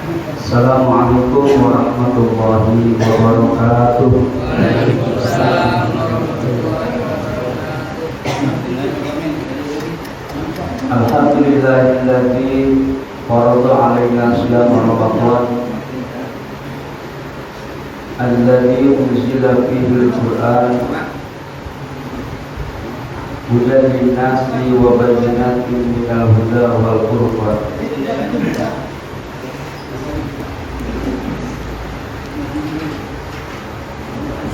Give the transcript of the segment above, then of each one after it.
Assalamualaikum warahmatullahi wabarakatuh. Waalaikumsalam. Alhamdulillahilladzi farada alaina siyama Ramadan alladzi unzila fihi al-Qur'an hudan lin-nasi wa bayyinatin minal huda wal furqan.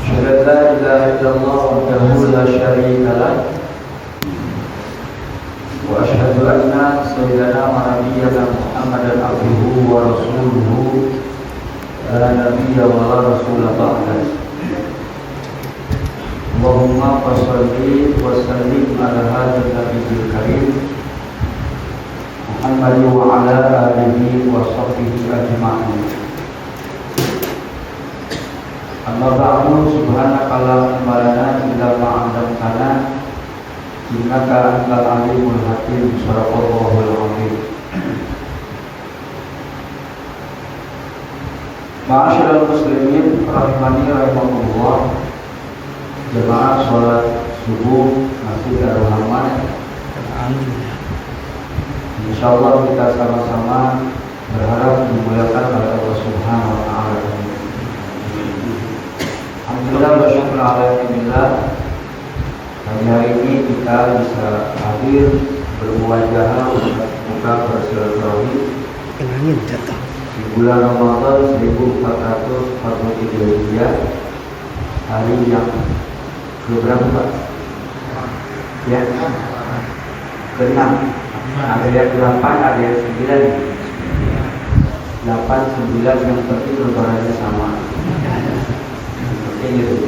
Asyhadu an la ilaha illallah wahdahu la syarika lah wa asyhadu anna sayyidana wa nabiyyana Muhammadan abduhu wa rasuluhu la nabiyya wa la rasula ba'da. Allahumma shalli wa sallim ala hadzal nabiyil karim Muhammad wa ala alihi wa sahbihi ajma'in. Amma ba'du, subhanaka la ilma lana illa ma 'allamtana innaka antal alimul hakim. Sadaqallahul azim. Ma'asyiral muslimin rahimani rahimakumullah. Jemaah salat subuh Masjid Darul Rahman. Insyaallah kita sama-sama berharap dimuliakan oleh Allah Subhanahu wa taala. Alhamdulillah wa syukur alhamdulillah. Hari ini kita bisa hadir bermuajahah muka bersilaturahmi di bulan Ramadan 1443 Hijriah, hari yang keberapa Pak? Ya, ke-6. Ada yang 8, ada yang 9. 8, 9 yang penting lebarannya sama. Seperti itu.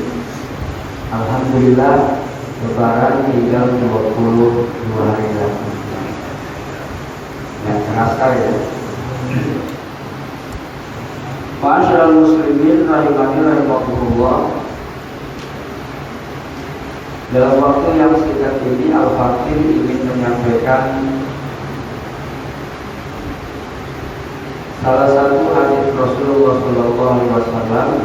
Alhamdulillah, lebaran tinggal 22 hari lagi. Ya, terasa ya. Ma'asyiral muslimin rahimani rahimakumullah. Dalam waktu yang singkat ini Al-Fakir ingin menyampaikan salah satu hadis Rasulullah SAW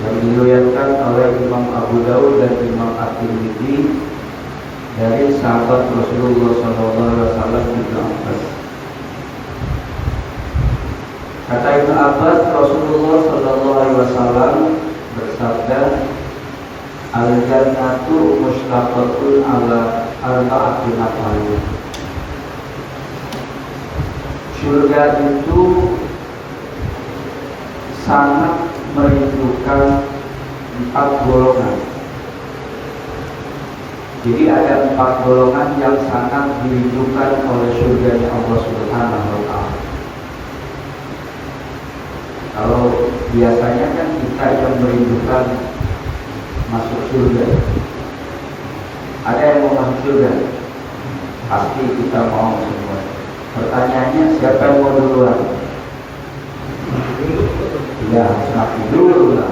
yang diriwayatkan oleh Imam Abu Dawud dan Imam At-Tirmidzi dari sahabat Rasulullah SAW Ibnu Abbas. Kata Ibnu Abbas, Rasulullah SAW bersabda, al-jannatu mushtaqatun ala arba'ati nafar. Surga itu sangat merindukan 4 golongan. Jadi ada 4 golongan yang sangat dirindukan oleh surganya Allah Subhanahu wa taala. Kalau biasanya kan kita yang merindukan masuk surga. Ada yang mau masuk surga? Pasti kita mau semua. Pertanyaannya, siapa yang mau duluan? Ya, mati dulu lah.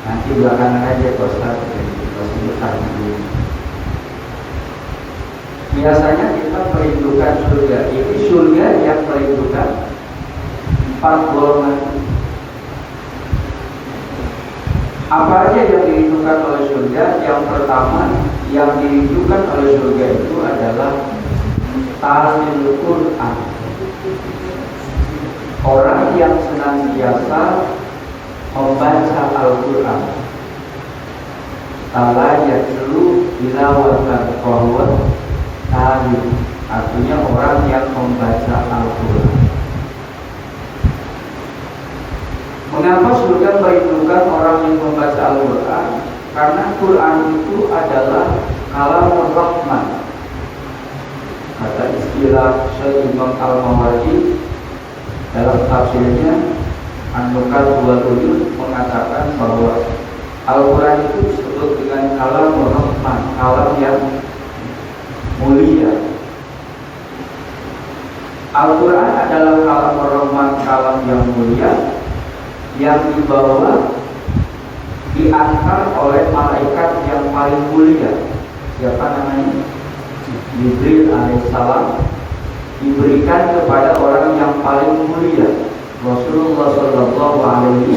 Nanti belakangan aja Ustaz. Biasanya kita merindukan surga. Ini surga yang merindukan 4 golongan. Apa aja yang dirindukan oleh surga? Yang pertama, yang dirindukan oleh surga itu adalah talil Quran. Orang yang senantiasa membaca Al-Quran. Tala yatlu tilawatan bahwa talil, artinya orang yang membaca Al-Quran. Mengapa surga merindukan orang yang membaca Al-Quran? Karena Quran itu adalah kalamur rahman. Kata istilah Syekh Imam Al-Mawardi dalam tafsirnya An-Nukat wal Uyun mengatakan bahwa Al-Quran itu disebut dengan kalamur rahman, kalam yang mulia. Al-Quran adalah kalamur rahman, kalam yang mulia, yang dibawa diantar oleh malaikat yang paling mulia. Siapa namanya? Jibril alaihissalam. Diberikan kepada orang yang paling mulia mulia. Rasulullah Shallallahu Alaihi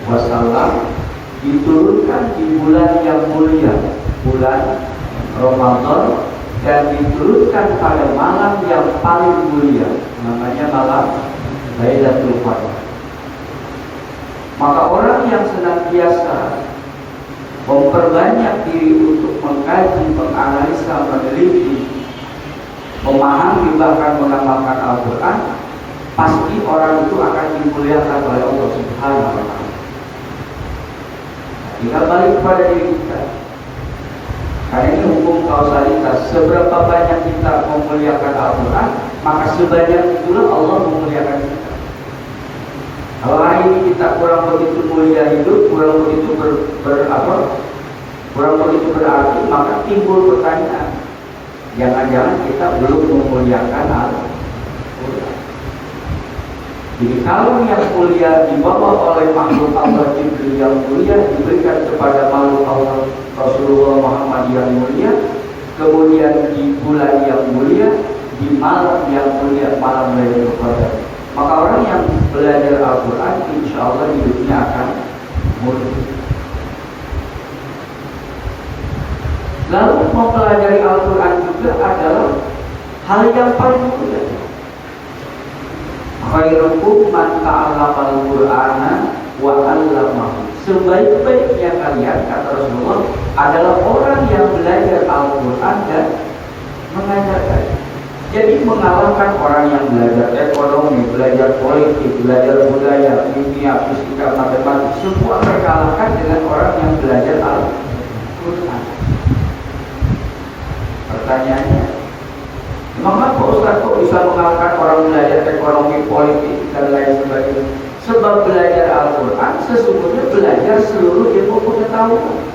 Wasallam diturunkan di bulan yang mulia, bulan Ramadan, dan diturunkan pada malam yang paling mulia, namanya malam Lailatul Qadar. Maka orang yang senantiasa memperbanyak diri untuk mengkaji, menganalisa, meneliti, memahami, bahkan mengamalkan Al-Quran, pasti orang itu akan dimuliakan oleh Allah Subhanahu wa Ta'ala. Tinggal balik kepada diri kita. Karena ini hukum kausalitas. Seberapa banyak kita memuliakan Al-Quran, maka sebanyak itulah Allah memuliakan kita. Kalau hari ini kita kurang begitu mulia hidup, kurang begitu kurang begitu berarti, maka timbul pertanyaan, jangan-jangan kita belum memuliakan Al-Quran. Jadi kalau yang mulia dibawa oleh makhluk Allah Jibril yang mulia, diberikan kepada makhluk Allah Rasulullah Muhammad yang mulia, kemudian di bulan yang mulia, di malam yang mulia, malam Lailatul Qadar, maka orang yang belajar Al-Quran insya Allah hidupnya akan mulia. Lalu mempelajari Al-Quran juga adalah hal yang paling mulia. Khairukum man ta'allama al-Qur'ana wa 'allamahu. Sebaik-baiknya kalian, kata Rasulullah, adalah orang yang belajar Al-Quran dan mengajarkan. Jadi mengalahkan orang yang belajar ekonomi, belajar politik, belajar budaya, kimia, fisika, matematik, semua terkalahkan dengan orang yang belajar Al-Quran. Pertanyaannya, mengapa Ustaz kok bisa mengalahkan orang belajar ekonomi, politik, dan lain sebagainya? Sebab belajar Al-Quran sesungguhnya belajar seluruh ilmu pengetahuan.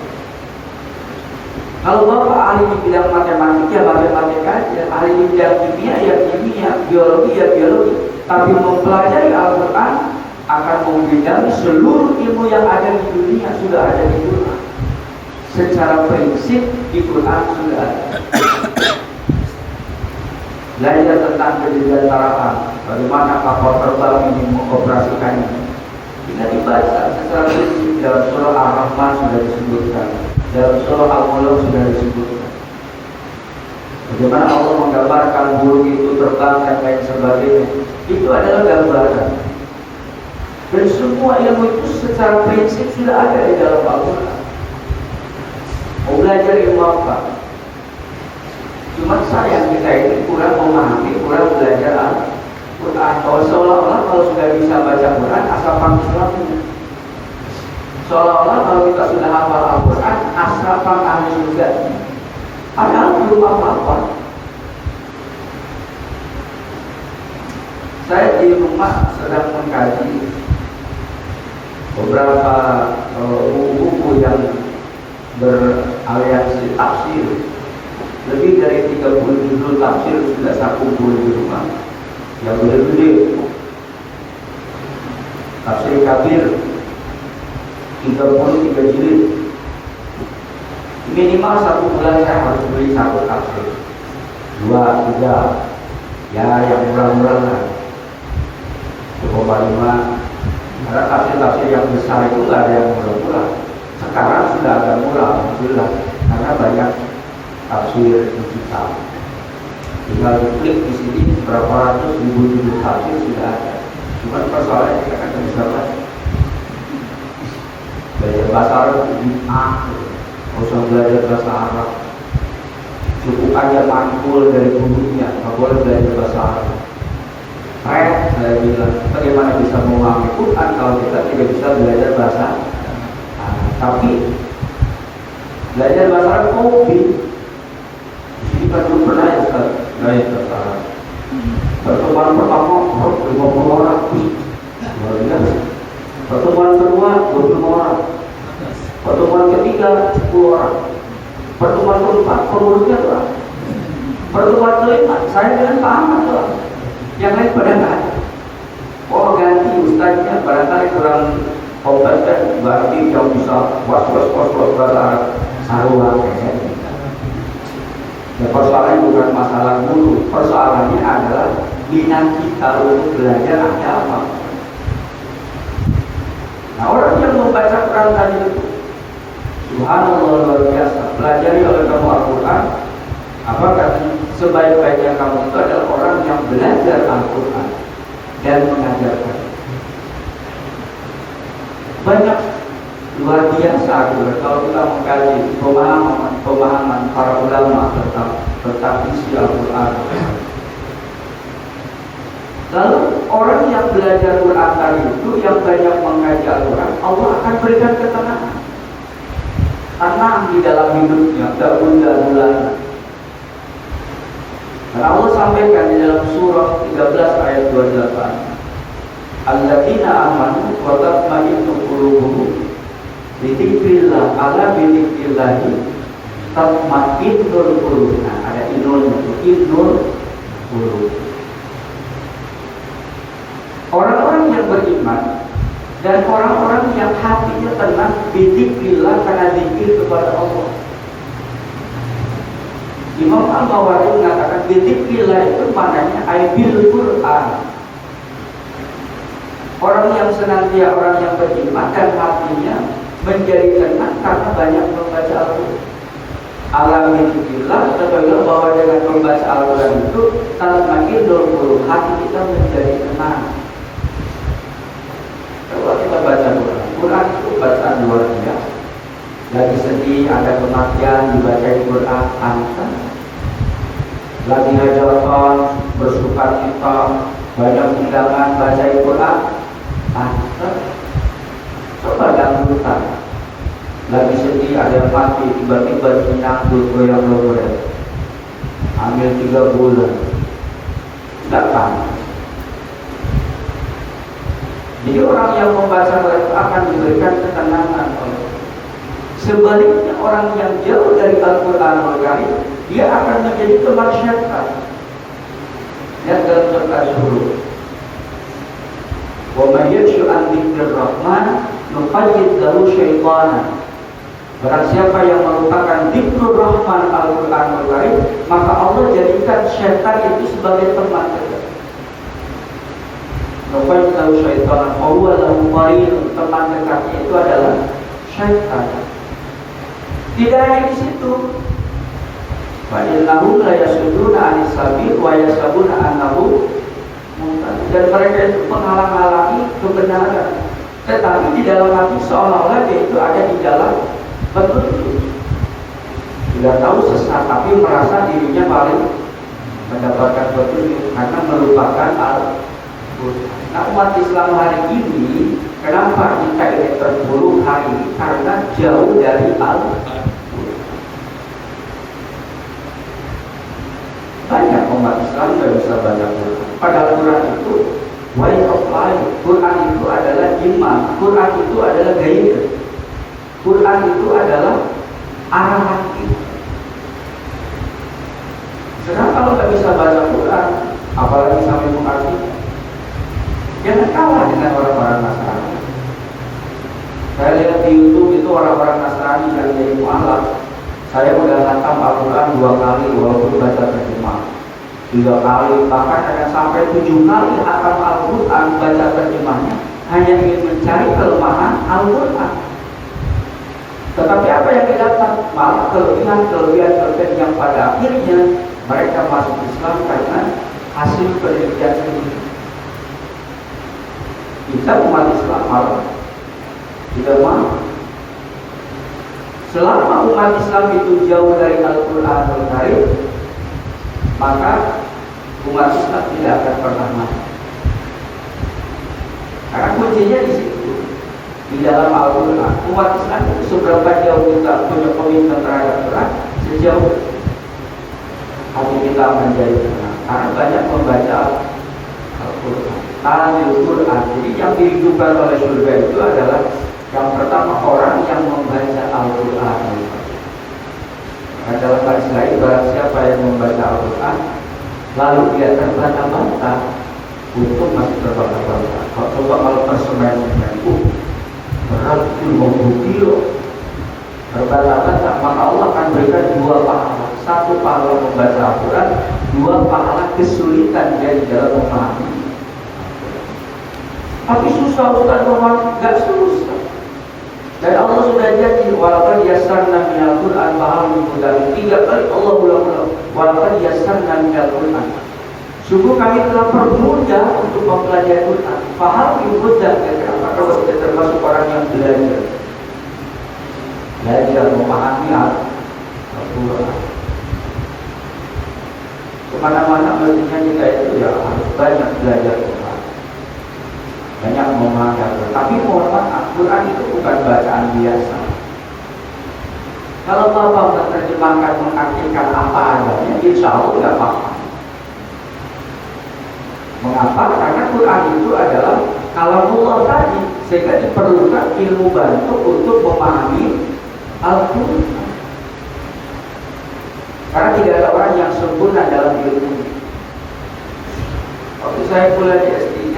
Kalau Bapak ahli di bidang matematika, ya matematika aja. Ahli di bidang kimia, ya kimia. Biologi, ya biologi. Tapi mempelajari Al-Quran akan membidangi seluruh ilmu yang ada di dunia, sudah ada di Quran. Secara prinsip di Quran sudah ada. Belajar tentang kedirgantaraan, bagaimana kapal terbang ini mengoperasikannya. Bila dibaca secara prinsip dalam surah Ar-Rahman sudah disebutkan, dalam surah Al-Mulk sudah disebutkan. Bagaimana Allah menggambarkan burung itu terbang dan lain sebagainya. Itu adalah gambaran. Dan semua ilmu itu secara prinsip sudah ada di dalam Al-Quran. Mau belajar ilmu apa? Cuma sayang kita ini kurang memahami, kurang belajar Al-Quran. Kalau seolah-olah kalau sudah bisa baca Quran, asal paham Islamnya. Seolah-olah kalau kita sudah hafal Al-Quran, asal paham ahli surga. Padahal belum apa-apa. Saya di rumah sedang mengkaji beberapa buku-buku yang beraliansi tafsir. Lebih dari 30 judul tafsir sudah saya kumpul di rumah. Yang gede-gede, tafsir Kabir 33 jilid. Minimal 1 bulan saya harus beli 1 tafsir, 2, 3, ya yang murah-murah lah, 2,5. Karena tafsir-tafsir yang besar itu nggak ada yang murah-murah. Sekarang sudah agak murah, alhamdulillah, karena banyak tafsir digital. Tinggal diklik di sini berapa ratus ribu judul tafsir sudah ada. Cuma persoalannya kita kan bisa baca. Belajar bahasa Arab nggak usah belajar bahasa Arab. Cukup aja mantul dari bukunya, nggak boleh belajar bahasa Arab. Saya bilang, bagaimana bisa memahami Quran kalau kita tidak bisa belajar bahasa Arab? Tapi belajar bahasa Arab hobi. Kita belum pernah ya Ustaz, ya Ustaz. Pertemuan pertama 50 orang, luar biasa. Pertemuan kedua 20 orang. Pertemuan ketiga 10 orang. Pertemuan keempat pengurusnya tuh. Pertemuan kelima saya dengan Pak Ahmad tuh. Yang lain pada nggak ada. Oh ganti ustaznya barangkali kurang kompeten, berarti yang bisa was-was bahasa Arab sarua kayaknya. Ya, persoalannya bukan masalah guru, persoalannya adalah minat kita untuk belajar ada apa. Nah, orang yang membaca Quran tadi itu, subhanallah, luar biasa, pelajari oleh kamu Al-Quran. Apa katanya? Sebaik-baiknya kamu itu adalah orang yang belajar Al-Quran dan mengajarkan. Banyak, luar biasa kalau kita mengkaji pemahaman para ulama tentang isi Al-Quran. Lalu orang yang belajar Quran tadi itu, yang banyak mengaji Al-Quran, Allah akan berikan ketenangan, tenang di dalam hidupnya, tidak gundah-gulana. Dan Allah sampaikan di dalam surah 13 ayat 28, alladzina amanu wa tatma'innu qulubuhum bi dzikrillah, ala bi dzikrillah tatma'innul qulub. Nah, ada innul qulub. Orang-orang yang beriman dan orang-orang yang hatinya tenang bi dzikrillah, karena zikir kepada Allah. Imam Al-Mawardi mengatakan bi dzikrillah itu maknanya bil Quran. Orang yang senantiasa, orang yang beriman dan hatinya menjadi tenang karena banyak membaca Al-Quran. Alhamdulillah, kita bilang bahwa dengan membaca Al-Quran itu tatma'innul qulub, hati kita menjadi tenang. Kalau kita baca Quran, Quran itu bacaan luar biasa. Lagi sedih, ada kematian, dibaca Quran, angkat. Lagi hajatan, bersuka cita, banyak undangan, baca Quran, angkat. Coba dangdutan. Lagi sedih, ada yang mati, tiba-tiba menyangkut goyang-goyang. Ambil 3 bulan, tidak tahan. Jadi orang yang membaca Quran akan diberikan ketenangan oleh. Sebaliknya orang yang jauh dari Al-Quran Al-Karim, dia akan menjadi teman syaitan. Lihat dalam surat Asy-Syura. Wa may yakshu an dzikrir rahman nuqayyid lahu syaitanan. Barang siapa yang melupakan dzikrur rahman Al-Quran Al-Karim, maka Allah jadikan syaitan itu sebagai teman dekat. Nuqayyid lahu syaitanan wa huwa lahu qarin. Teman dekatnya itu adalah syaitan. Tidak hanya di situ. Wa innahum la yasudduna 'anis sabil wa yasabuna annahu muhtad. Dan mereka itu menghalang-halangi kebenaran. Tetapi di dalam hati seolah-olah dia itu ada di dalam petunjuk. Tidak tahu sesat, tapi merasa dirinya paling mendapatkan petunjuk karena melupakan Al-Quran. Nah, umat Islam hari ini, kenapa kita ini terpuruk hari ini? Karena jauh dari Al-Quran. Banyak umat Islam tidak bisa baca Quran. Padahal Quran itu way of life. Quran itu adalah iman. Quran itu adalah gaya. Quran itu adalah arahan kita. Sekarang kalau nggak bisa baca Quran, apalagi sampai mengartikan, jangan kalah dengan orang-orang Nasrani. Saya lihat di YouTube itu orang-orang Nasrani yang jadi mualaf. Saya udah hantam Al-Quran 2 kali walaupun baca terjemah, 3 kali, bahkan ada sampai 7 kali hatam Al-Quran baca terjemahnya hanya ingin mencari kelemahan Al-Quran. Tetapi apa yang didapat? Malah kelebihan yang pada akhirnya mereka masuk Islam karena hasil penelitian sendiri. Kita umat Islam malah tidak mau. Selama umat Islam itu jauh dari Al-Quran Al-Karim, maka umat Islam tidak akan pernah mati. Karena kuncinya di situ, di dalam Al-Quran. Umat Islam itu seberapa jauh kita punya komitmen terhadap Quran, sejauh hati kita menjadi tenang. Karena banyak membaca Al-Quran. Al-Quran. Jadi yang dihidupkan oleh surga itu adalah yang pertama orang yang membaca Al-Quran. Nah, dalam hadis lain, barang siapa yang membaca Al-Quran lalu dia terbata-bata, untuk masih terbata-bata. Coba kalau persemen itu berat 50 kilo terbata-bata, maka Allah akan berikan 2 pahala. Satu, pahala membaca Al-Quran. Dua, pahala kesulitan dia di dalam memahami. Tapi susah Ustaz memahami, gak susah. Dan Allah sudah janji, walaqad yassarna minal Qur'an fahal min muddakir. 3 kali Allah ulang-ulang, walaqad yassarna minal Qur'an. Sungguh kami telah permudah untuk mempelajari Quran. Fahal min muddakir. Kenapa kalau kita termasuk orang yang belajar memahami Al-Quran? Kemana-mana mestinya kita itu ya harus banyak belajar Quran, banyak memahami Al-Quran. Tapi mohon maaf, Quran itu bukan bacaan biasa. Kalau Bapak menerjemahkan, mengartikan apa adanya, insya Allah tidak paham. Mengapa? Karena Quran itu adalah kalamullah tadi, sehingga diperlukan ilmu bantu untuk memahami Al-Quran. Karena tidak ada orang yang sempurna dalam ilmu. Waktu saya kuliah di S3,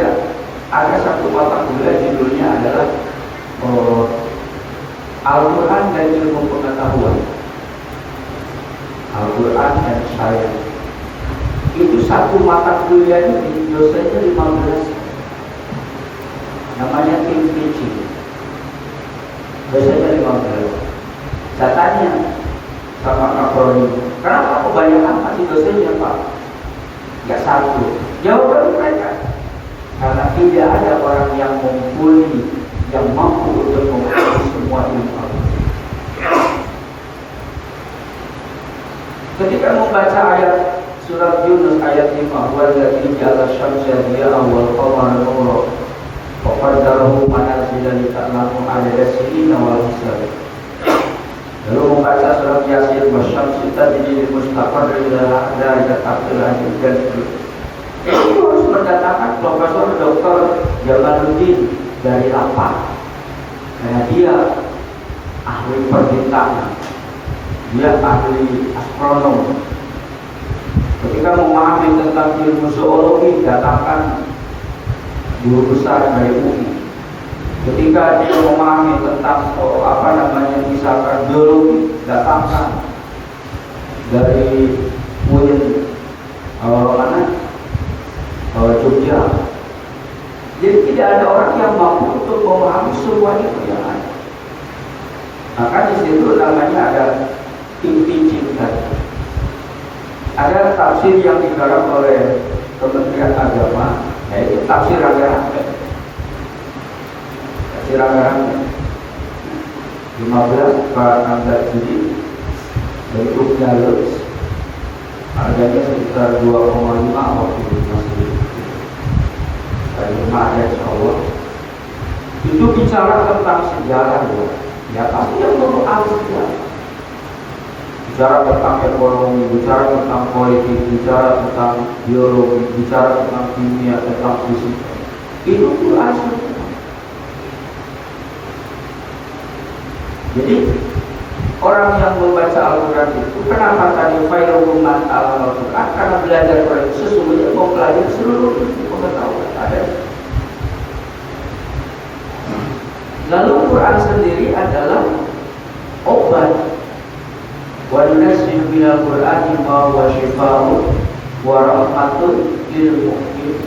ada satu mata kuliah judulnya adalah Al-Quran dan ilmu pengetahuan. Al-Quran dan syariat. Itu satu mata kuliah ini dosennya 15. Namanya tim teaching. Dosennya 15. Saya tanya sama Kak Prodi, kenapa kebanyakan masih dosennya Pak? Gak satu. Jawaban mereka, karena tidak ada orang yang mumpuni, yang mampu untuk menguasai semua ilmu. Ketika membaca ayat surat Yunus ayat 5, walladzina ja'ala syamsa diya'an wal qamara nuran wa qaddarahu manazila li ta'lamu adada sinina wal hisab. Lalu membaca surat Yasin, wasyamsi tajri li mustaqarrin laha dzalika taqdirul aziz dan itu harus mendatangkan Profesor Dr. Jamaluddin dari Lampang, karena dia ahli perbintangan, dia ahli astronom. Ketika memahami tentang ilmu zoologi, datangkan guru besar dari UI. Ketika dia memahami tentang misalkan biologi, datangkan dari UIN Jogja. Jadi tidak ada orang yang mampu untuk memahami semua itu yang ada. Maka di situ namanya ada tim teaching tadi. Ada tafsir yang digarap oleh Kementerian Agama, yaitu tafsir rame-rame. Tafsir rame-rame 15 ke 16 Juli, bentuknya luas, harganya sekitar 2,5 waktu masih dari rumah ada insya Allah. Itu bicara tentang sejarah ya pasti yang perlu sejarah. Bicara tentang ekonomi, bicara tentang politik, bicara tentang biologi, bicara tentang kimia, tentang fisika. Itu Quran semua. Jadi orang yang membaca Al-Quran itu, kenapa tadi khairukum man ta'allama Al-Quran? Karena belajar Quran itu sesungguhnya mempelajari seluruh pengetahuan ada. Lalu Quran sendiri adalah obat. Wa nunazzilu minal Qur'ani ma huwa syifaa'un wa rahmatun lil mu'minin.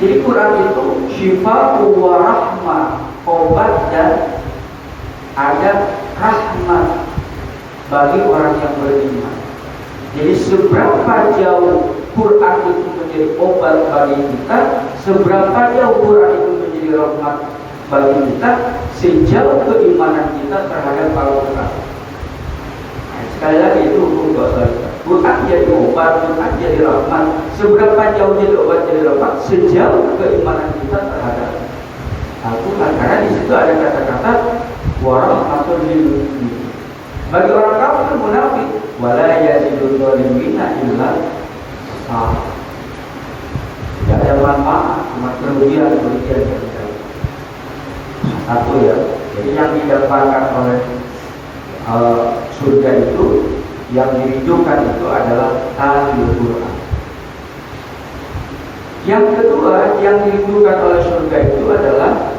Jadi Quran itu syifaa'un wa rahmah, obat dan ada rahmat bagi orang yang beriman. Jadi seberapa jauh Quran itu menjadi obat bagi kita, seberapa jauh Quran itu menjadi rahmat bagi kita, sejauh keimanan kita terhadap Al-Quran. Sekali lagi itu hukum bahasa kita. Quran jadi obat, Quran jadi rahmat. Seberapa jauh jadi obat jadi rahmat, sejauh keimanan kita terhadap Al-Quran. Karena di situ ada kata-kata warahmatul lil mu'minin. Bagi orang kafir munafik, wala yazidul zalimina illa tidak ada manfaat, cuma kerugian. Satu ya. Jadi yang didapatkan oleh surga itu, yang dirindukan itu adalah ta'lil Quran. Yang kedua, yang dirindukan oleh surga itu adalah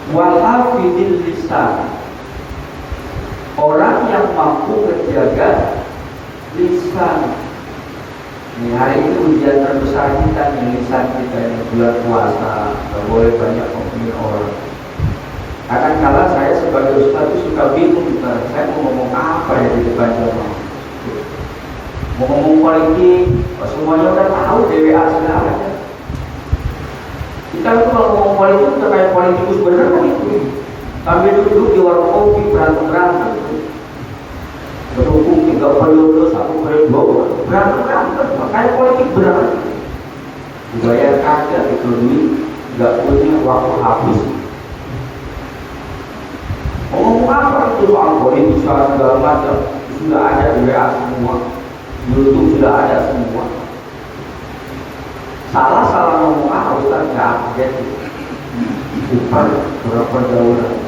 wal-hafidil lisan, orang yang mampu menjaga lisan. Nih, hari ini ujian terbesar kita nih, lisan kita ini bulan puasa, nggak boleh banyak ngomongin orang. Kadang-kala saya sebagai ustaz itu suka bingung, saya mau ngomong apa ya di depan jamaah. Mau ngomong politik, semuanya udah tahu DWA sudah ada. Kita itu kalau ngomong politik udah kayak politikus bener kan itu. Sambil duduk di warung kopi berantem-berantem. Berhubung 3 periode, 1 periode, berantem-berantem, kayak politik bener. Dibayar kagak itu duit, nggak punya waktu habis. Ngomong apa itu soal politik, soal segala macam, sudah ada di WA semua, YouTube sudah ada semua. Salah ngomong apa Ustaz nggak update, bukan berapa jauhan.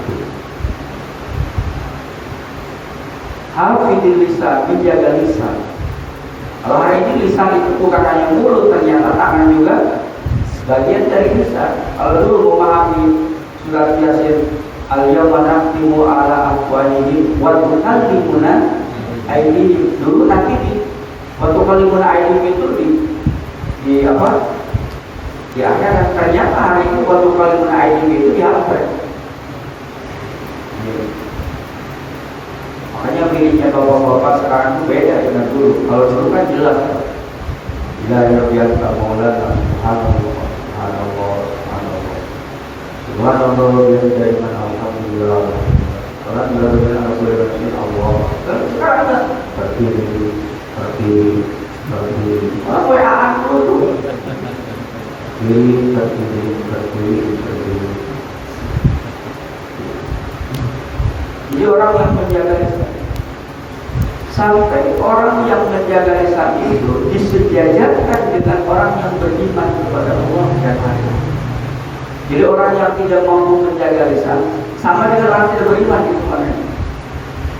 Hafidil lisan, menjaga lisan. Kalau hari ini lisan itu bukan hanya mulut, ternyata tangan juga sebagian dari lisan. Kalau dulu memahami surat Yasin, al-yawma nakhtimu ala afwahihim wa tukallimuna aydihim. Dulu nanti wa tukallimuna aydihim itu di apa? Di akhirat. Ternyata hari ini wa tukallimuna aydihim itu dihapus. Makanya miliknya bapak-bapak sekarang itu beda dengan dulu. Kalau dulu kan jelas, bila yang biasa Maulana, Subhanallah, Subhanallah, Subhanallah, Subhanallah, yang dari mana Alhamdulillah. Orang bilang aku boleh berkata Allah. Sekarang kan berdiri. Orang WA dulu tuh. Berdiri. Jadi orang yang menjaga lisan, sampai orang yang menjaga lisan itu disejajarkan dengan orang yang beriman kepada Allah dan akhirat. Jadi orang yang tidak mampu menjaga lisan sama dengan orang tidak beriman itu mana?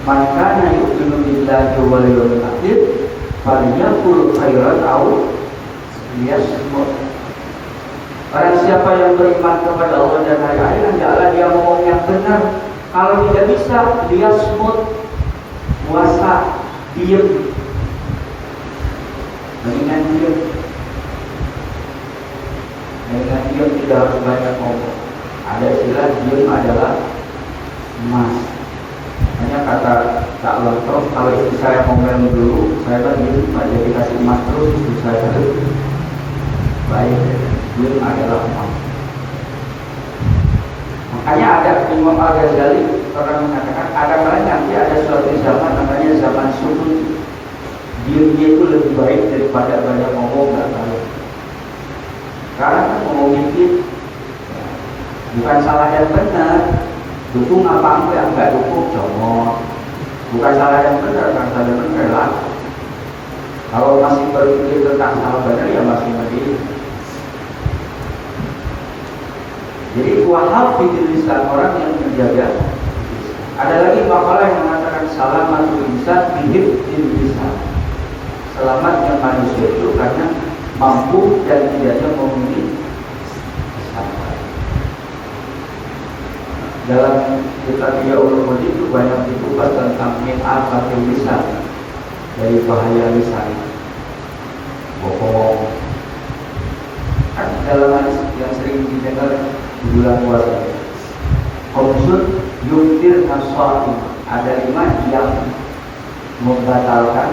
Maka yu'minu billahi wal yawmil akhir falyaqul khairan aw liyasmut. Barang siapa yang beriman kepada Allah dan hari akhir, hendaklah dia ngomong yang benar. Kalau tidak bisa, dia smooth, puasa, diam. Mendingan diam. Tidak harus banyak ngomong. Ada istilah diam adalah emas. Hanya kata Kak Lontok, kalau istri saya ngomel dulu, saya kan diam aja dikasih emas terus, istri saya baik. Diam adalah emas. Makanya ada Imam Al-Ghazali pernah mengatakan ada kala nanti ada suatu zaman namanya zaman sukun. Diamnya itu lebih baik daripada banyak ngomong nggak tahu. Sekarang kan ngomong dikit, bukan salah yang benar. Dukung apa enggak dukung comot. Bukan salah yang benar, kan salah yang benar lah. Kalau masih berpikir tentang salah benar ya masih mending. Jadi wahafidil lisan, orang yang menjaga. Ada lagi makalah yang mengatakan salamatul insan bihifdil lisan. Selamatnya manusia itu karena mampu dan tidaknya memiliki lisan. Dalam kitab Ulumuddin itu banyak dikupas tentang min afatil lisan, dari bahaya lisan. Bohong. Kan dalam hadis yang sering didengar bulan puasa, konsult yuktir naswaim, ada 5 yang membatalkan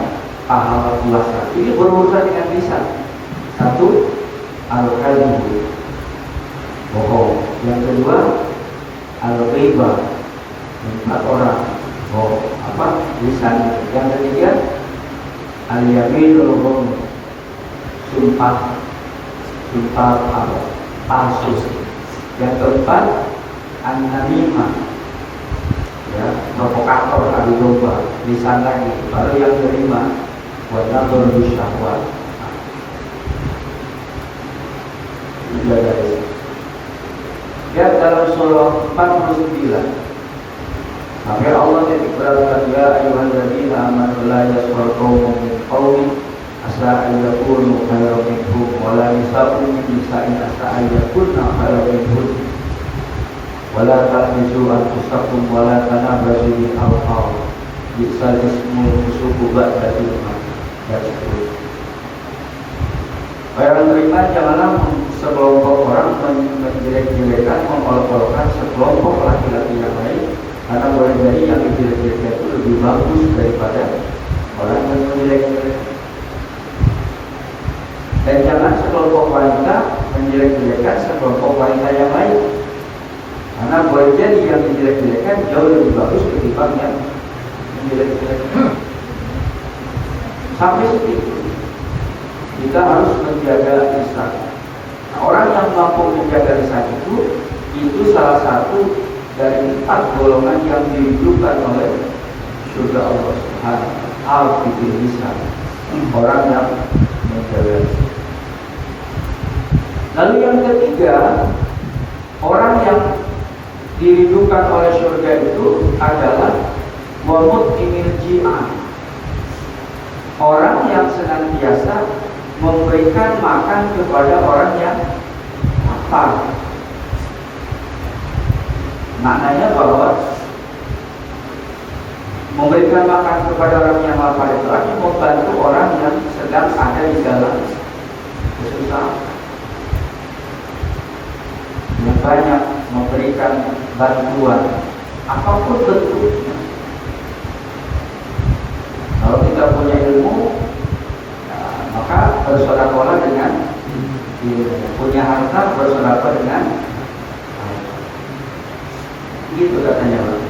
pahala puasa. Ini berurusan dengan lisan. 1, al-kadhib, bohong. Yang kedua, al-ghibah, membuat orang bohong, lisan. Yang ketiga, al-yaminul ghamus, sumpah palsu. Yang keempat, an-namimah, ya, provokator, adu domba, lisan lagi. Baru yang kelima, wadnatul syahwat. Menjaga lisan. Ya, dalam surah 49 sampai Allah berkata, ya ayyuhalladzina amanu la yaskhar qaumun min qaumin asa ayyakunu khairan minhum wa la nisa'un min nisa'in asa ayyakunna khairan minhum wa la tahmizu anfusakum wa la tanabazu bil alqab bi'sal ismul fusuqu ba'da iman. dan seterusnya. Orang beriman janganlah sekelompok orang menjelek-jelekan, mengolok-olokkan sekelompok laki-laki yang lain, karena boleh jadi yang dijelek-jelekan itu lebih bagus daripada orang yang menjelek-jelekan. Dan jangan sekelompok wanita menjelek-jelekan sekelompok wanita yang lain, karena boleh jadi yang dijelek-jelekan jauh lebih bagus ketimbang yang menjelek-jelekan. Sampai segitu kita harus menjaga lisan. Nah, orang yang mampu menjaga lisan itu salah satu dari 4 golongan yang dirindukan oleh surga Allah Subhanahu al-fiqih lisan. Orang yang menjaga lisan. Lalu yang ketiga, orang yang dirindukan oleh surga itu adalah wamut imilji'an, orang yang senantiasa memberikan makan kepada orang yang lapar. Maknanya bahwa memberikan makan kepada orang yang lapar itu artinya membantu orang yang sedang ada di dalam kesusahan. Yang banyak memberikan bantuan apapun bentuknya. Kalau kita punya ilmu, maka bersedekahlah dengan ilmu. Punya harta, bersedekah dengan gitu katanya, Pak.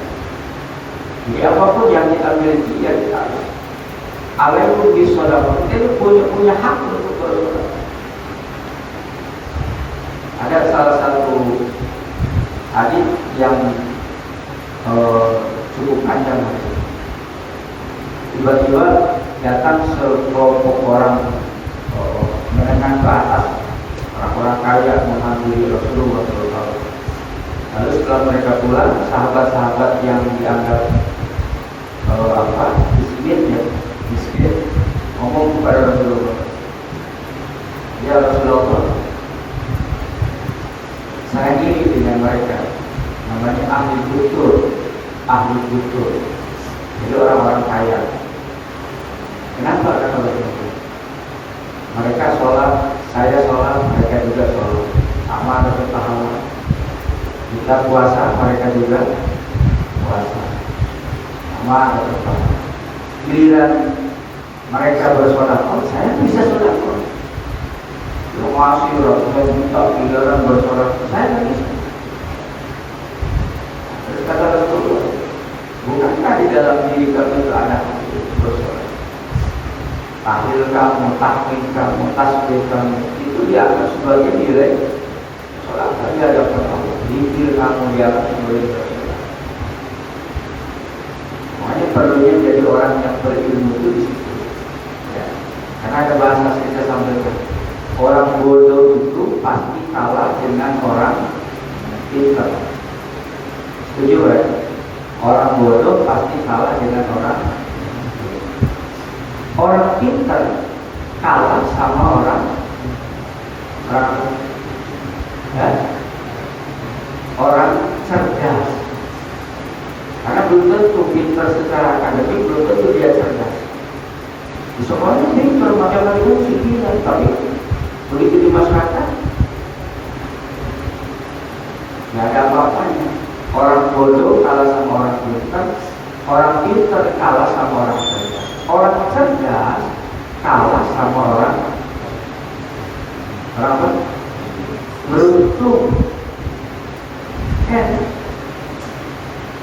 Jadi apapun yang kita miliki ya kita harus. Alaikum bisedekah. Kita punya hak untuk bersedekah. Ada salah satu hadis yang cukup panjang. Tiba-tiba datang sekelompok orang menengah ke atas, orang-orang kaya menghampiri Rasulullah SAW. Lalu setelah mereka pulang, sahabat-sahabat yang dianggap miskin, ngomong kepada Rasulullah, ya Rasulullah, saya iri dengan mereka, namanya ahli butur. Jadi orang-orang kaya. Kenapa? Karena mereka sholat, saya sholat, mereka juga sholat, sama dapat pahala. Kita puasa, mereka juga puasa, sama dapat pahala. Giliran mereka bersedekah, saya bisa sedekah. Yang masih Rasulullah minta giliran bersedekah, saya tidak bisa. Terus kata Rasulullah, bukankah di dalam diri kami itu ada bersedekah? Tahlil kamu, tahmid kamu, tasbih kamu itu dianggap sebagai nilai sholat saja ada Allah. Zikir kamu dianggap sebagai sholat. Makanya perlunya jadi orang yang berilmu itu di situ. Ya. Karena ada bahasa kita sampaikan, orang bodoh itu pasti kalah dengan orang pintar. Setuju ya? Orang bodoh pasti kalah dengan orang pintar kalah sama orang cerdas. Karena belum tentu pintar secara akademik, belum tentu dia cerdas. Di sekolahnya pintar, matematika gila, tapi begitu di masyarakat nggak ada apa-apanya. Orang bodoh kalah sama orang pintar, orang pintar kalah sama orang cerdas. Orang cerdas kalah sama orang beruntung.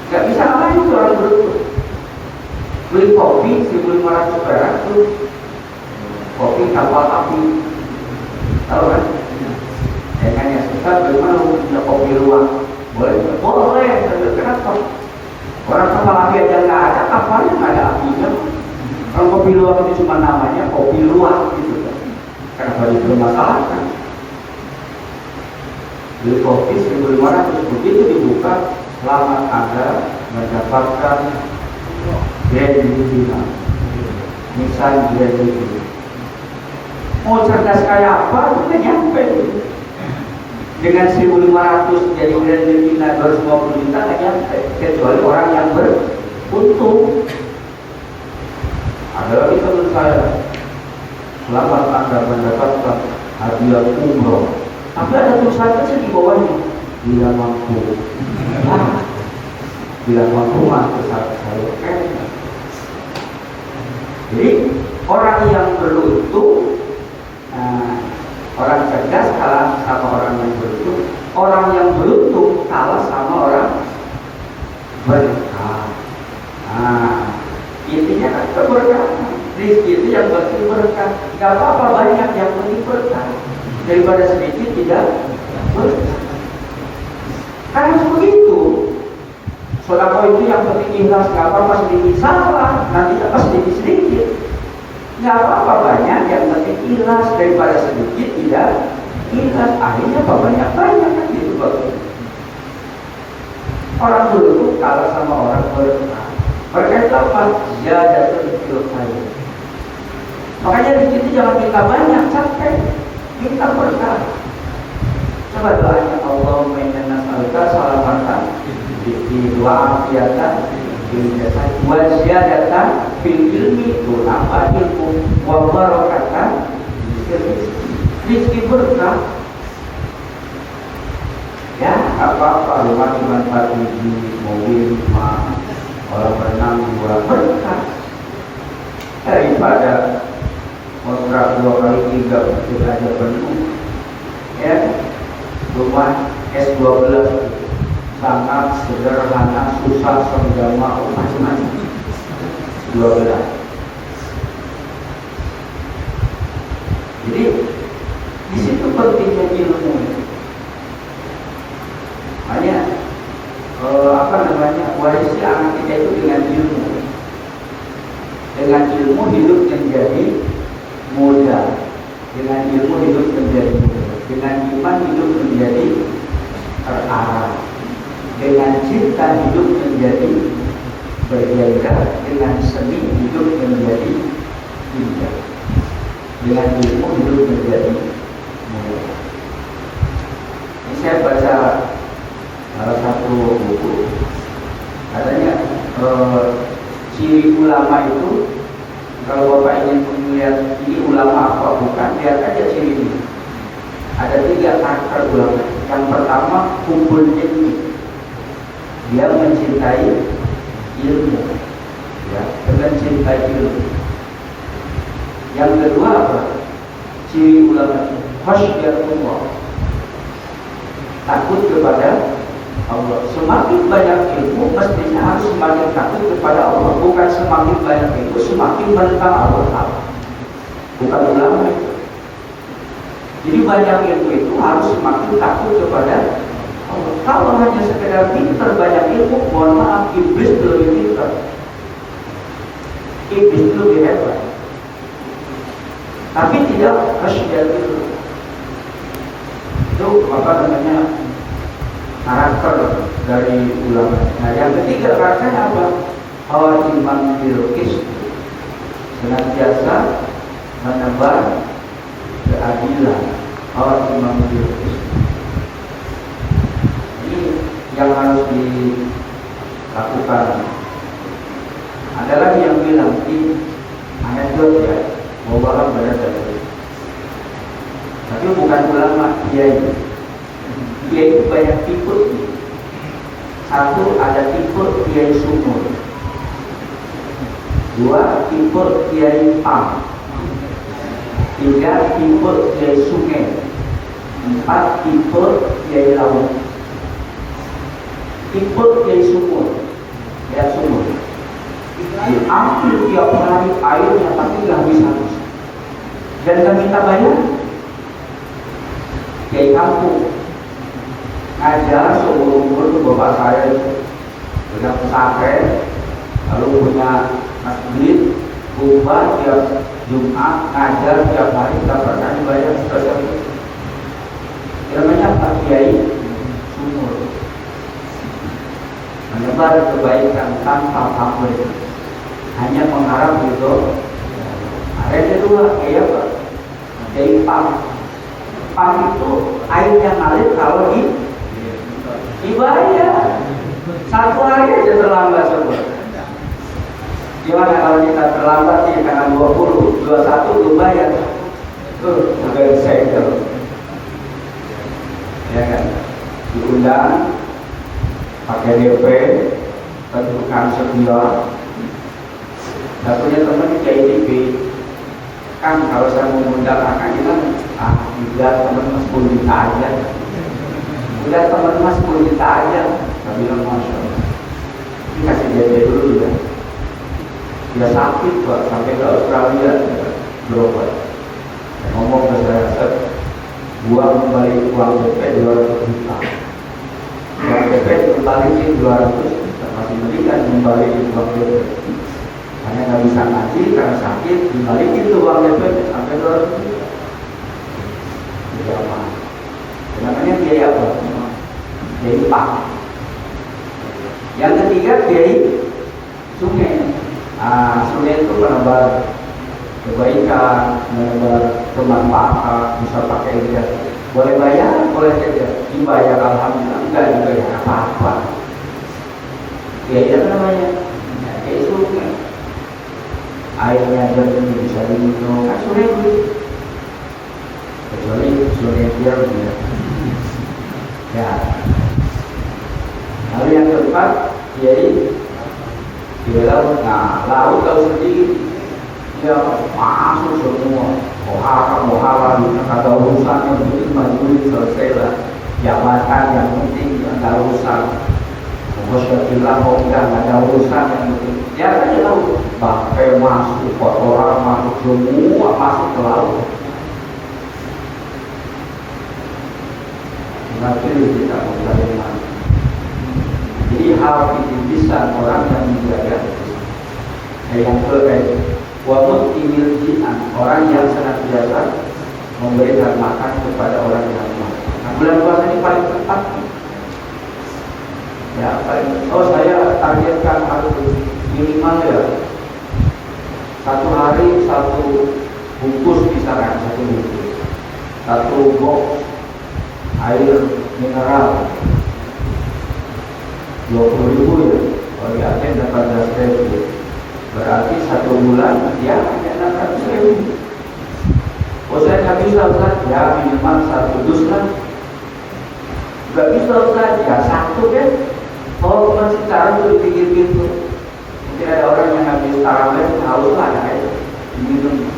Gak bisa kalah itu orang beruntung. Beli kopi 1.500 perak tuh, kopi kapal api, tahu kan? Yang suka bagaimana punya kopi luwak, boleh. Kenapa? Orang kapal api aja nggak ada, kapalnya nggak ada apinya. Kalau kopi luwak itu cuma namanya kopi luwak gitu kan. Kenapa itu masalah kan? Beli kopi 1.500 begitu dibuka, selamat Anda mendapatkan Grand Livina. Misal Grand Livina. Mau cerdas kayak apa? Itu kan nyampe. Dengan 1.500 jadi Grand Livina 250 juta kan nyampe. Kecuali orang yang beruntung. Ada lagi teman saya selamat Anda mendapatkan hadiah umroh. Tapi ada tulisan kecil di bawahnya, bila mampu. Nah, bila mampu masuk saya. Jadi orang yang beruntung, orang cerdas kalah sama orang yang beruntung. Orang yang beruntung kalah sama orang berkah. Intinya kan keberkahan. Rezeki itu yang penting berkah. Gak apa-apa banyak, yang penting berkah. Daripada sedikit tidak berkah. Karena begitu. Sedekah itu yang penting ikhlas. Gak apa-apa sedikit salah, nanti dapat sedikit-sedikit. Gak apa-apa banyak, yang penting ikhlas. Daripada sedikit tidak ikhlas, akhirnya banyak-banyak kan gitu. Orang dulu kalah sama orang berkah. Berkah itu apa? Ziyadatul fil khair. Makanya di situ jangan minta banyak, capek. Minta berkah. Coba doanya, Allahumma inna nas'aluka salamatan wa afiyatan fil jasad wa ziyadatan fil ilmi, itu apa ilmu, wa barakatan fil rizki, berkah. Ya, apa-apa rumah cuma 4 biji, mobil 5, kalau berenang 2, berkah. Daripada kontrak 2 kali 3 kita aja penuh. Ya, rumah S12 sangat sederhana, susah, senggama, macam-macam. 12. Jadi di situ pentingnya ilmu. Hanya warisi anak kita itu dengan ilmu. Dengan ilmu hidup menjadi mudah. Dengan ilmu hidup menjadi mudah. Dengan iman hidup menjadi terarah. Dengan cinta hidup menjadi bergairah. Dengan seni hidup menjadi indah. Dengan ilmu hidup menjadi mudah. Ini saya baca salah satu buku, katanya ciri ulama itu, kalau Bapak ingin melihat ini ulama apa bukan, lihat aja ciri ini. Ada 3 karakter ulama. Yang pertama, hubbul ilmi, dia mencintai ilmu, ya, dengan cintai ilmu. Yang kedua apa? Ciri ulama, khasyatullah, takut kepada Allah. Semakin banyak ilmu, mestinya harus semakin takut kepada Allah. Bukan semakin banyak ilmu, semakin menentang Allah. Bukan ulama itu. Jadi banyak ilmu itu harus semakin takut kepada Allah. Kalau hanya sekedar pintar banyak ilmu, mohon maaf, iblis lebih pintar. Iblis lebih hebat. Tapi tidak khasyat itu. Itu apa namanya? Karakter dari ulama. Nah, yang ketiga karakternya apa? Qa'iman bil qist, senantiasa menebar keadilan. Qa'iman bil qist. Ini yang harus dilakukan. Ada lagi yang bilang di anekdot ya, bahwa berada. Tapi bukan ulama, kiai. Dia itu banyak tipe. Satu, ada tipe kiai sumur. 2, tipe kiai pam. 3, tipe kiai sungai. 4, tipe kiai laut. Tipe kiai sumur, ya sumur. Diambil tiap hari airnya, tapi nggak habis-habis. Dan nggak minta bayar. Kiai kampung ngajar seumur umur tuh bapak saya punya pesantren, lalu punya masjid, kubah tiap Jumat, ngajar tiap hari, tidak pernah dibayar sebesar itu. Namanya Pak Kiai Sumur, menebar kebaikan tanpa pamrih, hanya mengharap gitu. Ada yang kedua, kayak apa? Kiai Pam. Pam itu air yang ngalir kalau dibayar. 1 hari aja terlambat semua. Gimana kalau kita terlambat sih, karena 20, 21 tuh bayar. udah disegel, ya kan? Diundang, pakai DP, tentukan sekian. Saya punya teman di KITB, kan kalau saya mengundang akan bilang, udah teman mas 10 juta aja, udah teman mas 10 juta aja. Saya bilang masya Allah, ini kasih DP dulu ya. Dia sakit kok sampai ke Australia berobat. Ngomong ke saya, buang kembali uang DP 200 juta. Uang DP kembaliin 200 juta, masih berikan kembali uang DP. Hanya nggak bisa ngaji karena sakit, dibalikin tuh uang DP sampai 200 juta. Jadi apa? Namanya biaya apa? Biaya pak. Yang ketiga biaya sungai. Sungai itu menebar kebaikan, menebar kemanfaatan, bisa pakai dia. Boleh bayar, boleh saja. Dibayar alhamdulillah, enggak dibayar apa-apa. Ya itu namanya. Kayak sungai. Airnya jernih bisa diminum. Kan sungai itu. Kecuali sungai biar dia. Ya. Lalu yang keempat, yaitu di laut. Nah, laut kalau sendiri dia masuk semua. Mohara kata urusan yang penting majuin selesailah. Jabatan yang penting yang ada urusan. Masyarakat mau enggak ada urusan yang penting. Ya kan dia tahu. Bangkai masuk, kotoran masuk, semua masuk ke laut. Nanti kita mau. Jadi hal itu bisa orang yang menjaga. Yang kedua, wabut imil jinan, orang yang senantiasa memberikan makan kepada orang yang lemah. Nah, bulan puasa ini paling tepat. Ya, paling. Saya targetkan harus minimal ya 1 hari 1 bungkus misalkan 1 bungkus, 1 box air mineral 20.000 ya. Kalau di Aceh 18.000. Berarti 1 bulan ya hanya 600.000. Saya nggak bisa Ustaz, ya minimal 1 dus lah. Nggak bisa Ustaz, ya 1 kan. Kalau masih cara itu dipikir gitu. Mungkin ada orang yang habis tarawih haus lah ya kayak minum.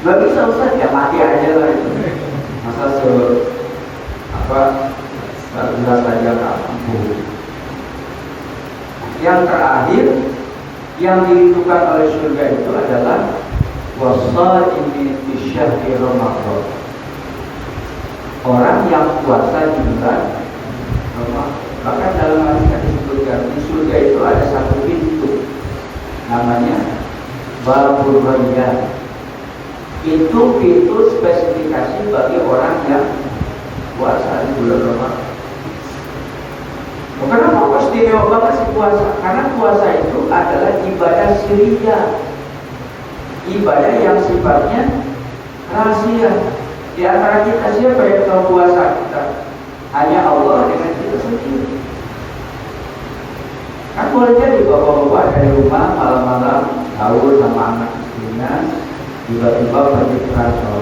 Nggak bisa Ustaz, ya mati aja lah itu. Masa gelas saja tak mampu. Yang terakhir yang dirindukan oleh surga itu adalah wasaimi fi syahri Ramadan. Orang yang puasa di bulan Ramadan. Bahkan dalam hadis disebutkan di surga itu ada 1 pintu namanya Babur Rayyan. Itu pintu spesifikasi bagi orang yang puasa di bulan Ramadan. Kenapa kok istimewa banget sih puasa? Karena puasa itu adalah ibadah siriyah, ibadah yang sifatnya rahasia. Di antara kita siapa yang tahu puasa kita? Hanya Allah dengan kita sendiri. Kan boleh jadi bapak-bapak dari rumah malam-malam sahur sama anak istrinya, tiba-tiba pergi ke kantor.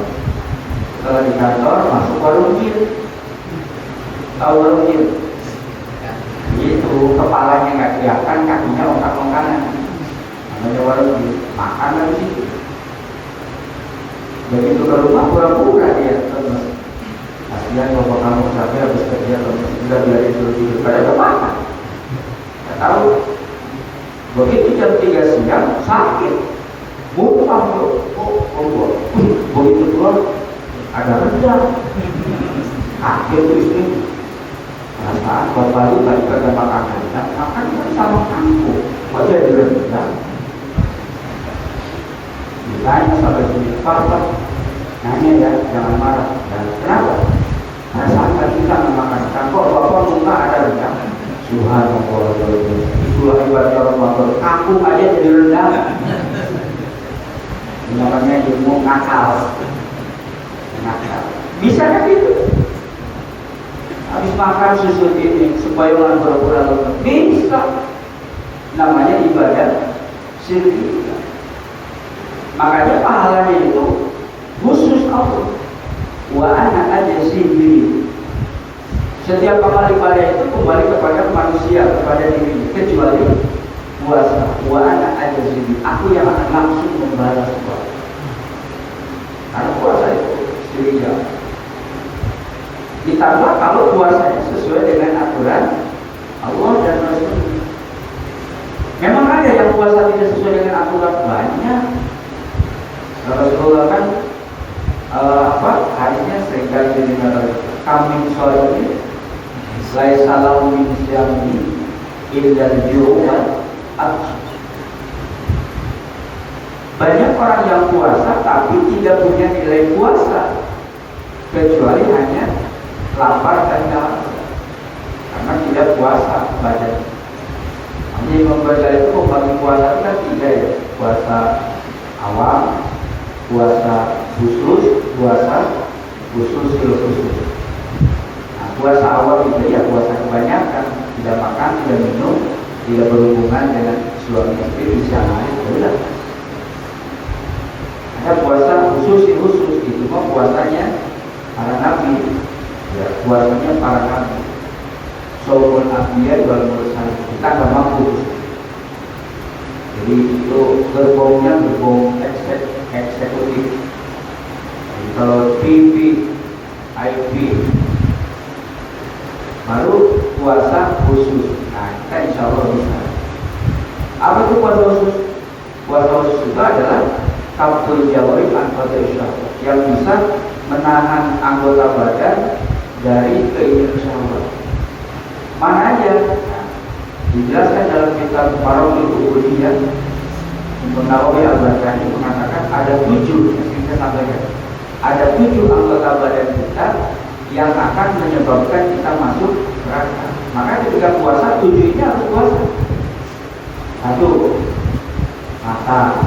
Setelah di kantor masuk warung jin. Tahu warung jin? Itu kepalanya nggak kelihatan, kakinya ongkak-ongkakan. Namanya warung makan lagi situ. Begitu ke rumah pura-pura dia terus. Kasihan bapak kamu capek habis kerja terus sudah biarin tidur pada kemana? Nggak tahu. Begitu jam 3 siang sakit, mumpah tuh, begitu keluar ada rendang. Akhir tuh istri. Perasaan bapak itu tadi pada makanan, makan kan sama kampung, kok jadi rendang? Ditanya sampai sini, Pak, nanya ya, jangan marah. Dan kenapa? Perasaan kan kita memakan, kok bapak muka ada rendang? Subhanallah, itulah ibadah Ramadan. Kampung aja jadi rendang. Namanya ilmu nakal. Bisa kan itu? Habis makan susu ini supaya orang pura-pura lemes. Bisa. Namanya ibadah sirriyah. Makanya pahalanya itu khusus Allah. Wa ana ajzihi. Setiap amal ibadah itu kembali kepada manusia, kepada dirinya, kecuali puasa. Wa ana ajzihi. Aku yang akan langsung membalas puasa. Karena puasa itu spiritual. Ditambah kalau puasanya sesuai dengan aturan Allah dan Rasul. Memang ada yang puasa tidak sesuai dengan aturan, banyak. Rasulullah kan hadisnya seringkali didengar, kami sholat ini laisa lahu min syami illa al-ju'u. Banyak orang yang puasa tapi tidak punya nilai puasa kecuali hanya lapar dan haus, karena tidak puasa badan. Jadi Imam Ghazali itu membagi puasa kan tiga ya, puasa awam, puasa khusus, puasa khusus khusus. Nah, puasa awam itu ya puasa kebanyakan, tidak makan, tidak minum, tidak berhubungan dengan suami istri, bisa lain, sudah. Ada puasa khusus itu mah puasanya para nabi, ya puasanya para nabi. Saumul anbiya wal mursalin, kita nggak mampu. Jadi itu gerbongnya gerbong eksekutif. Jadi kalau TV, IP, baru puasa khusus. Nah, kita insya Allah bisa. Apa itu puasa khusus? Puasa khusus itu adalah kaful jawarih an syahwat, yang bisa menahan anggota badan dari keinginan syahwat. Mana aja? Nah, dijelaskan dalam kitab Marahul Ubudiyah, Imam Nawawi Al-Barbahari mengatakan ada 7, yang saya sampaikan, ada 7 anggota badan kita yang akan menyebabkan kita masuk neraka. Maka ketika puasa 7 ini harus puasa. 1. Mata.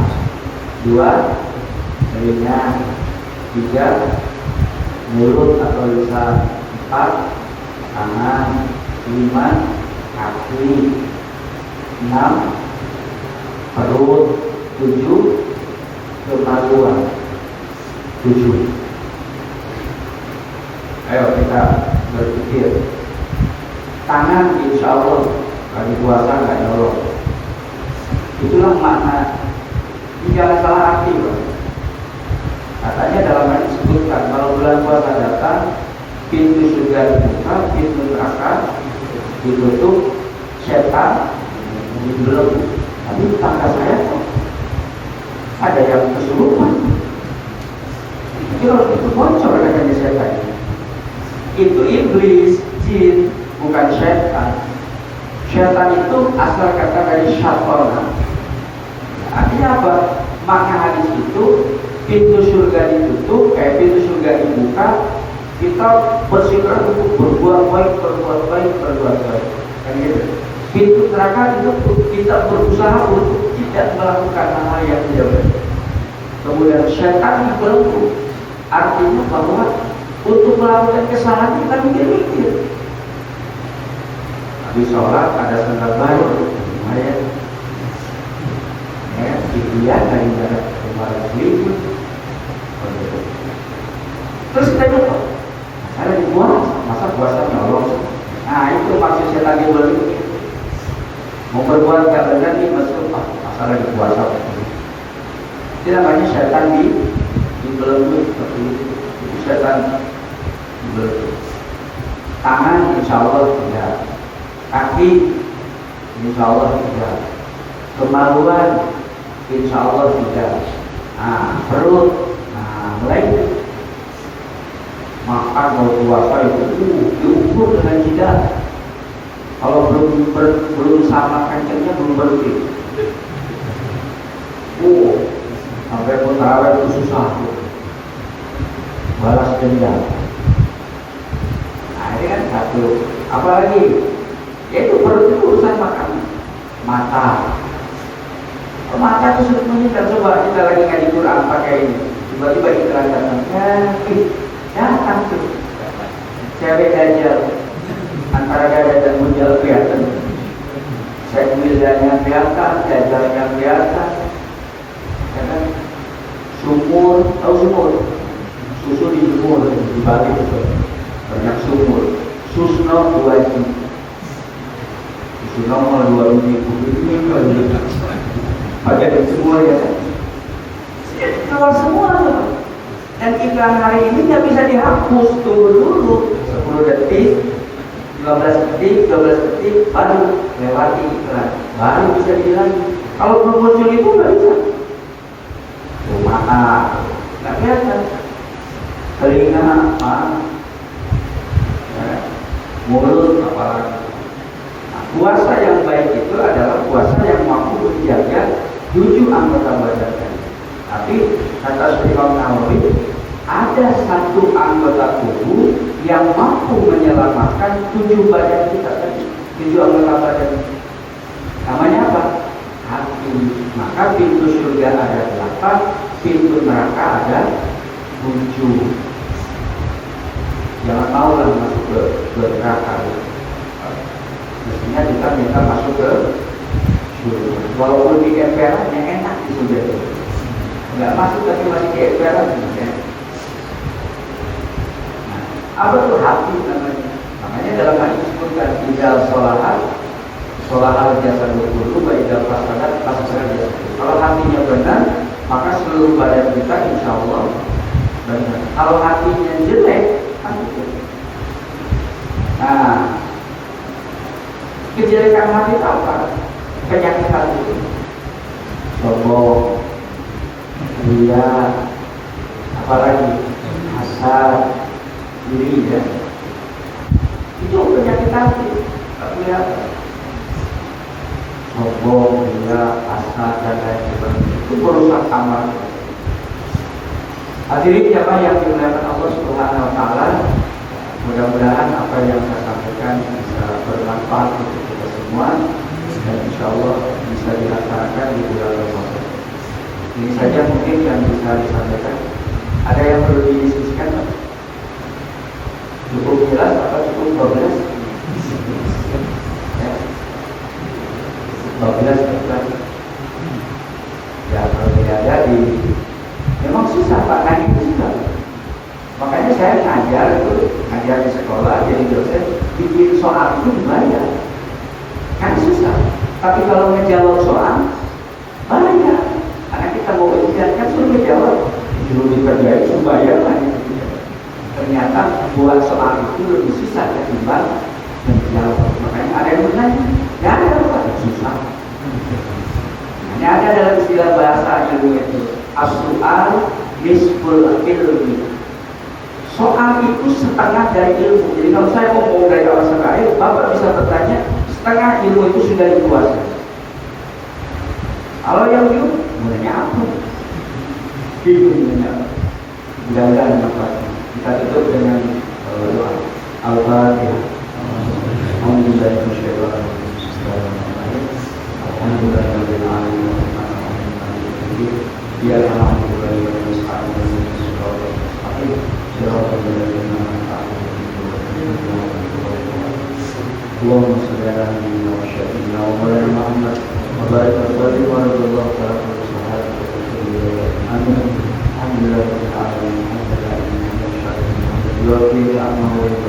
2. Telinga. 3. Mulut atau lisan. 4. Tangan. 5. Kaki. 6. Perut. 7. Kemaluan. 7. Ayo kita berpikir. Tangan insya Allah lagi puasa nggak nyolong. Itulah makna. Jangan salah arti, bro. Katanya dalam hal disebutkan kalau bulan puasa datang, pintu surga dibuka, pintu neraka ditutup, setan dibelenggu. Tapi tetangga saya kok ada yang kesurupan. Kalau itu bocor katanya setan. Itu iblis, jin, bukan setan. Setan itu asal kata dari syaitan. Artinya apa? Makna hadis itu pintu surga ditutup, pintu surga dibuka, kita bersikeras untuk berbuat baik. Kan gitu. Pintu neraka ditutup, kita berusaha untuk tidak melakukan hal yang tidak baik. Kemudian setan dibelenggu, artinya bahwa untuk melakukan kesalahan kita mikir-mikir. Habis sholat ada sandal baru, lumayan. Dia dari kemarin ribu. Terus kita lupa, ada di puasa, masa puasa nyolong. Nah itu maksud saya tadi balik. Mau berbuat gak benar nih masuk masalah di puasa. Itu namanya setan dibelenggu seperti itu. Setan dibelenggu. Tangan insya Allah tidak. Kaki insya Allah tidak. Kemaluan insya Allah tidak. Nah, perut, mulai makan mau puasa itu diukur dengan jidat. Kalau belum sama kencangnya belum berhenti. Sampai pun tarawih itu susah. Balas dendam. Nah ini kan satu. Apalagi? Yaitu perut itu urusan makan. Mata. Mata itu sebetulnya kita coba, kita lagi ngaji Quran pakai ini, tiba-tiba iklan datang tuh cewek dajjal, antara dada dan munjal kelihatan, sekmilnya kelihatan, dajjalnya kelihatan, ya kan? Sumur, tahu susu dijemur di Bali itu banyak sumur. Susno 2 biji, susu normal 2 biji, ini pakai dijemur ya. Keluar semua tuh. Dan iklan hari ini nggak bisa dihapus, tunggu dulu 10 detik, 15 detik, 12 detik, baru lewati iklan, baru bisa dihilangin. Kalau belum muncul itu nggak bisa. Mata nggak kelihatan, telinga, mulut, apalagi. Nah, puasa yang baik itu adalah puasa yang mampu menjaga 7 anggota badan. Tapi kata Imam Nawawi, ada 1 anggota tubuh yang mampu menyelamatkan 7 badan kita tadi, 7 anggota badan. Namanya apa? Hati. Maka pintu surga ada 8, pintu neraka ada 7. Jangan maulah masuk ke neraka. Mestinya kita minta masuk ke surga. Walaupun di emperannya enak di surga. Enggak masuk tapi masih di emperan. Nah, apa itu hati namanya? Makanya dalam hal ini disebutkan idal sholahal jasa dulu, idal fasadat jasa. Kalau hatinya benar, maka seluruh badan kita insya Allah benar. Kalau hatinya jelek, nah, kejelekan hati itu apa? Penyakit hati itu sombong, ria, apalagi hasad, iri ya. Itu penyakit hati. Lihat, sombong, ria, hasad dan lain sebagainya itu merusak amal. Hadirin jamaah yang dimuliakan Allah Subhanahu wa taala, mudah-mudahan apa yang saya sampaikan bisa bermanfaat untuk kita semua dan insya Allah bisa dilaksanakan di bulan Ramadan. Ini saja mungkin yang bisa disampaikan. Ada yang perlu didiskusikan? Cukup jelas atau cukup 12? Ya. 12 bukan? Ya kalau tidak ada memang susah Pak, ngaji itu susah. Makanya saya ngajar di sekolah jadi dosen, bikin soal itu dibayar. Kan susah. Tapi kalau ngejawab soal bayar. Karena kita mau ujian kan suruh ngejawab, suruh dikerjain suruh bayar lagi. Ternyata buat soal itu lebih susah ketimbang menjawab. Makanya ada yang bertanya, nggak ada apa susah. Hanya ada dalam istilah bahasa ilmu itu as-su'al nisful ilmi. Soal itu setengah dari ilmu. Jadi kalau saya ngomong dari awal sampai akhir, Bapak bisa bertanya, setengah ilmu itu sudah dikuasai. Kalau yang bingung, mulanya apa? Bingungnya apa? Mudah-mudahan manfaatnya. Kita tutup dengan doa. Al-Fatihah. Allahumma salli ala nabiyyina wa syafi'ina wa maulana Muhammad wa barik wa sallim wa radallahu ta'ala wa sallallahu amin. Alhamdulillah rabbil alamin. Alhamdulillah rabbil alamin.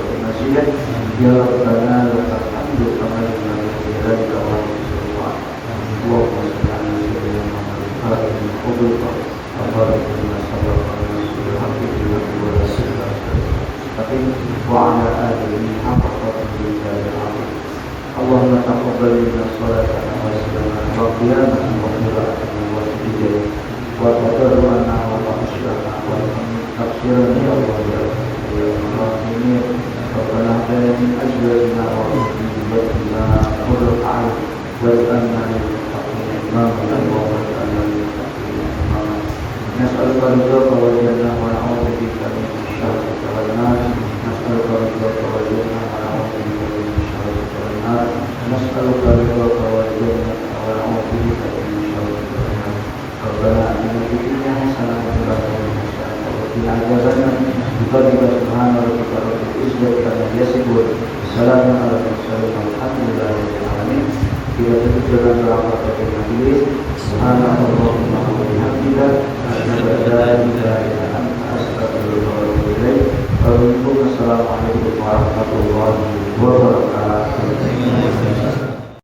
Ya Rabbana lakal hamdu kama yanbaghi li jalali wajhika wa Allahumma salli ala sayyidina Muhammad wa ala alihi wa barik wa tapi wa ala alihi haqqa qadrihi wa al-'azim. Allahumma taqabbal minna salatana wa sallamana wa qiyamana wa qira'atana wa sujudana wa tadarruana wa ta'ashirana wa tafsirana ya Allah ya Rahim. Rabbana hadana min azwajina wa dhurriyyatina qurrata a'yun waj'alna lil muttaqina imama wa waj'alna lil muttaqina imama. Nas'aluka ridhaka wal jannah wa na'udzu bika min syarrika wal nar. Nas'aluka ridhaka wal jannah wa na'udzu bika min syarrika wal nar. Nas'aluka ridhaka wal jannah wa na'udzu bika min syarrika wal nar. Rabbana atina fid dunya hasanah wa fil akhirati hasanah wa qina adzabannar. Biqadri subhana rabbika rabbil izzati amma yasifun. Salamun ala mursalin walhamdulillahi rabbil alamin. Kita tutup dengan doa kafaratul majelis. Subhanallahumma wa bihamdihi.